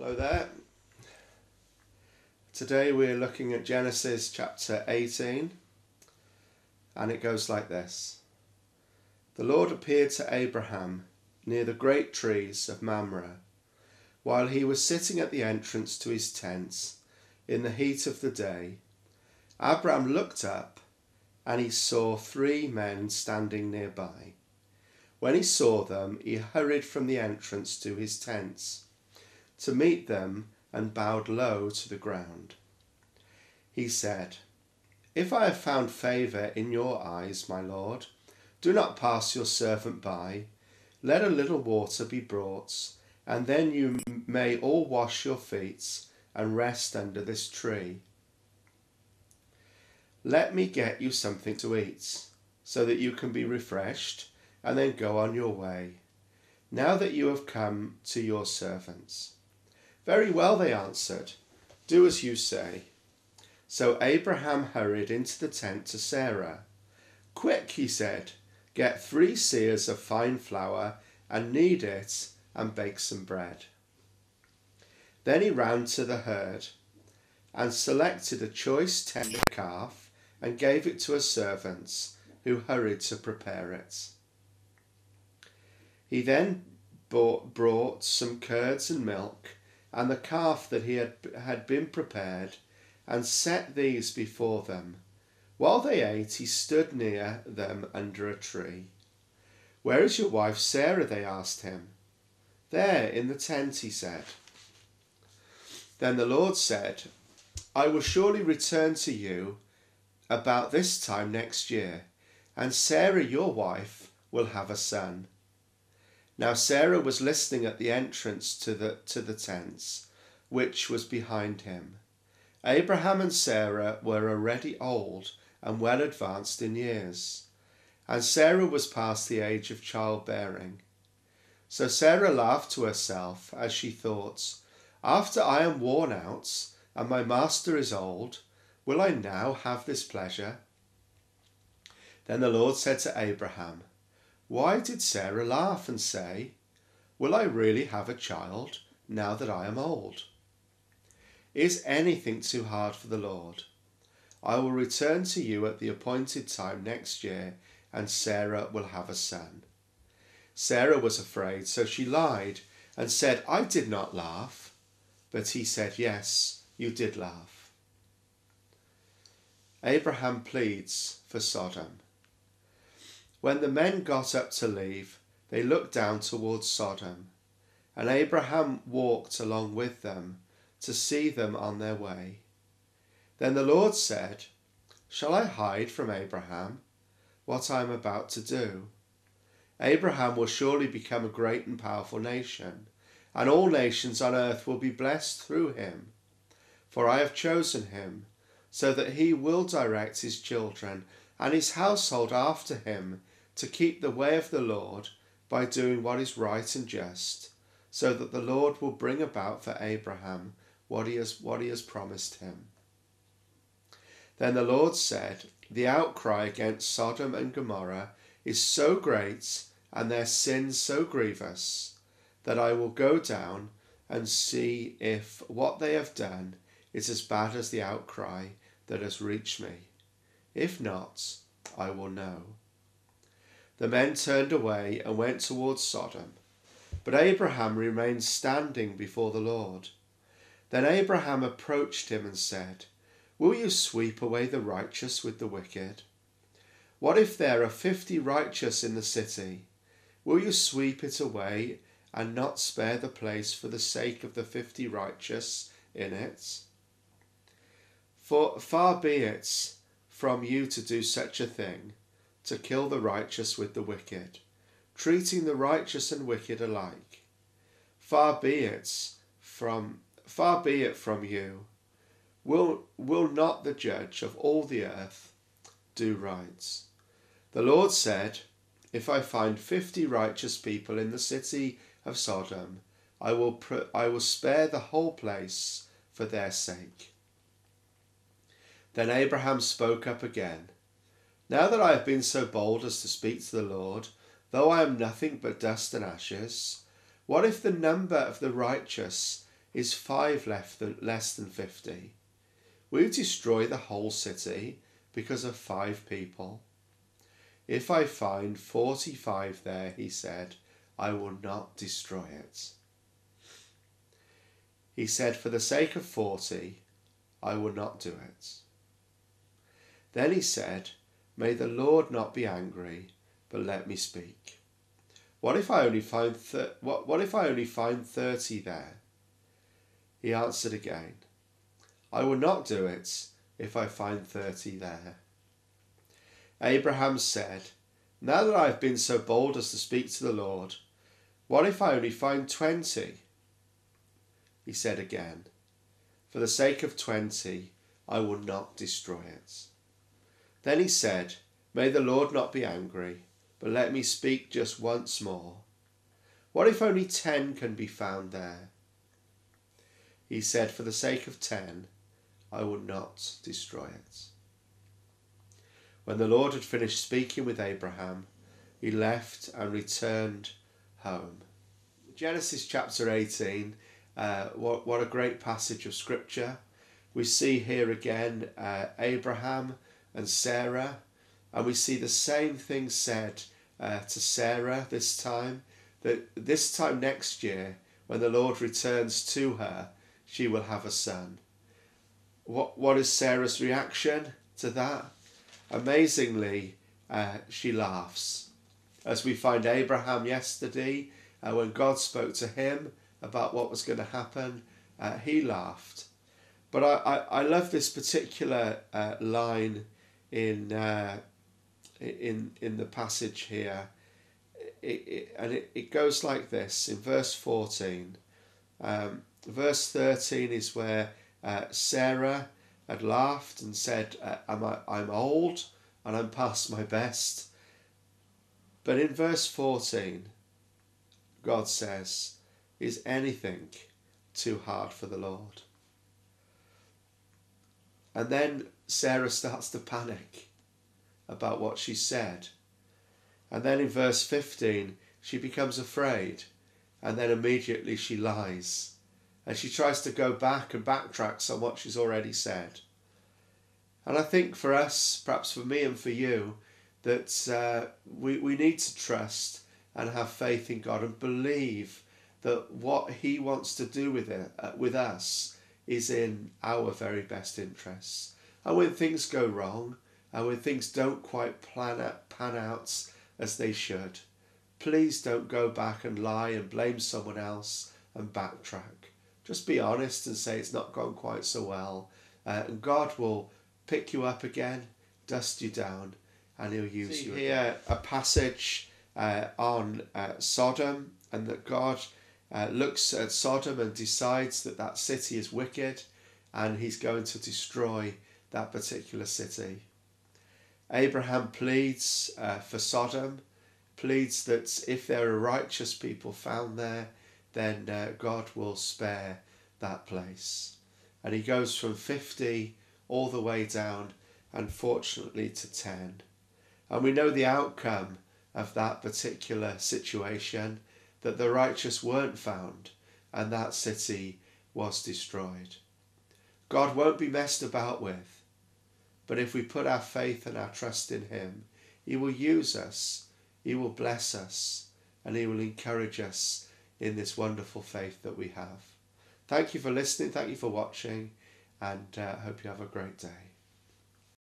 Hello there. Today we're looking at Genesis chapter 18, and it goes like this. The Lord appeared to Abraham near the great trees of Mamre, while he was sitting at the entrance to his tents in the heat of the day. Abraham looked up, and he saw 3 men standing nearby. When he saw them, he hurried from the entrance to his tents to meet them and bowed low to the ground. He said, "If I have found favour in your eyes, my lord, do not pass your servant by. Let a little water be brought, and then you may all wash your feet and rest under this tree. Let me get you something to eat, so that you can be refreshed, and then go on your way, now that you have come to your servants." "Very well," they answered. "Do as you say." So Abraham hurried into the tent to Sarah. "Quick," he said, "get 3 seahs of fine flour and knead it and bake some bread." Then he ran to the herd and selected a choice tender calf and gave it to his servants, who hurried to prepare it. He then brought some curds and milk and the calf that he had been prepared, and set these before them. While they ate, he stood near them under a tree. "Where is your wife Sarah?" they asked him. "There, in the tent," he said. Then the Lord said, "I will surely return to you about this time next year, and Sarah, your wife, will have a son." Now Sarah was listening at the entrance to the tents, which was behind him. Abraham and Sarah were already old and well advanced in years, and Sarah was past the age of childbearing. So Sarah laughed to herself as she thought, "After I am worn out and my master is old, will I now have this pleasure?" Then the Lord said to Abraham, "Why did Sarah laugh and say, 'Will I really have a child now that I am old?' Is anything too hard for the Lord? I will return to you at the appointed time next year, and Sarah will have a son." Sarah was afraid, so she lied and said, "I did not laugh." But he said, "Yes, you did laugh." Abraham pleads for Sodom. When the men got up to leave, they looked down towards Sodom, and Abraham walked along with them to see them on their way. Then the Lord said, "Shall I hide from Abraham what I am about to do? Abraham will surely become a great and powerful nation, and all nations on earth will be blessed through him. For I have chosen him, so that he will direct his children and his household after him to keep the way of the Lord by doing what is right and just, so that the Lord will bring about for Abraham what he has promised him." Then the Lord said, "The outcry against Sodom and Gomorrah is so great and their sin so grievous that I will go down and see if what they have done is as bad as the outcry that has reached me. If not, I will know." The men turned away and went towards Sodom, but Abraham remained standing before the Lord. Then Abraham approached him and said, "Will you sweep away the righteous with the wicked? What if there are 50 righteous in the city? Will you sweep it away and not spare the place for the sake of the 50 righteous in it? For far be it from you to do such a thing, to kill the righteous with the wicked, treating the righteous and wicked alike. Far be it from you. Will not the judge of all the earth do right?" The Lord said, "If I find 50 righteous people in the city of Sodom, I will spare the whole place for their sake." Then Abraham spoke up again. "Now that I have been so bold as to speak to the Lord, though I am nothing but dust and ashes, what if the number of the righteous is 5 less than 50? Will you destroy the whole city because of 5 people? If I find 45 there, he said, I will not destroy it. He said, for the sake of 40, I will not do it. Then he said, may the Lord not be angry, but let me speak. What if I only find 30 there? He answered again, I will not do it if I find 30 there. Abraham said, now that I have been so bold as to speak to the Lord, what if I only find 20? He said again, for the sake of 20, I will not destroy it. Then he said, may the Lord not be angry, but let me speak just once more. What if only 10 can be found there? He said, for the sake of 10, I will not destroy it. When the Lord had finished speaking with Abraham, he left and returned home. Genesis chapter 18, what a great passage of scripture. We see here again Abraham and Sarah, and we see the same thing said to Sarah this time, that this time next year, when the Lord returns to her, she will have a son. What is Sarah's reaction to that? Amazingly, she laughs. As we find Abraham yesterday, when God spoke to him about what was going to happen, he laughed. But I love this particular line in the passage here. It goes like this in verse 14. Verse 13 is where Sarah had laughed and said, I'm old and I'm past my best. But in verse 14, God says, is anything too hard for the Lord? And then Sarah starts to panic about what she said. And then in verse 15, she becomes afraid. And then immediately she lies. And she tries to go back and backtracks on what she's already said. And I think for us, perhaps for me and for you, that we need to trust and have faith in God and believe that what he wants to do with us is in our very best interests. And when things go wrong, and when things don't quite pan out as they should, please don't go back and lie and blame someone else and backtrack. Just be honest and say it's not gone quite so well. And God will pick you up again, dust you down, and he'll use you. Here a passage on Sodom, and that God looks at Sodom and decides that that city is wicked and he's going to destroy that particular city. Abraham pleads for Sodom, pleads that if there are righteous people found there, then God will spare that place. And he goes from 50 all the way down, unfortunately, to 10. And we know the outcome of that particular situation, that the righteous weren't found and that city was destroyed. God won't be messed about with, but if we put our faith and our trust in him, he will use us, he will bless us, and he will encourage us in this wonderful faith that we have. Thank you for listening, thank you for watching, and I hope you have a great day.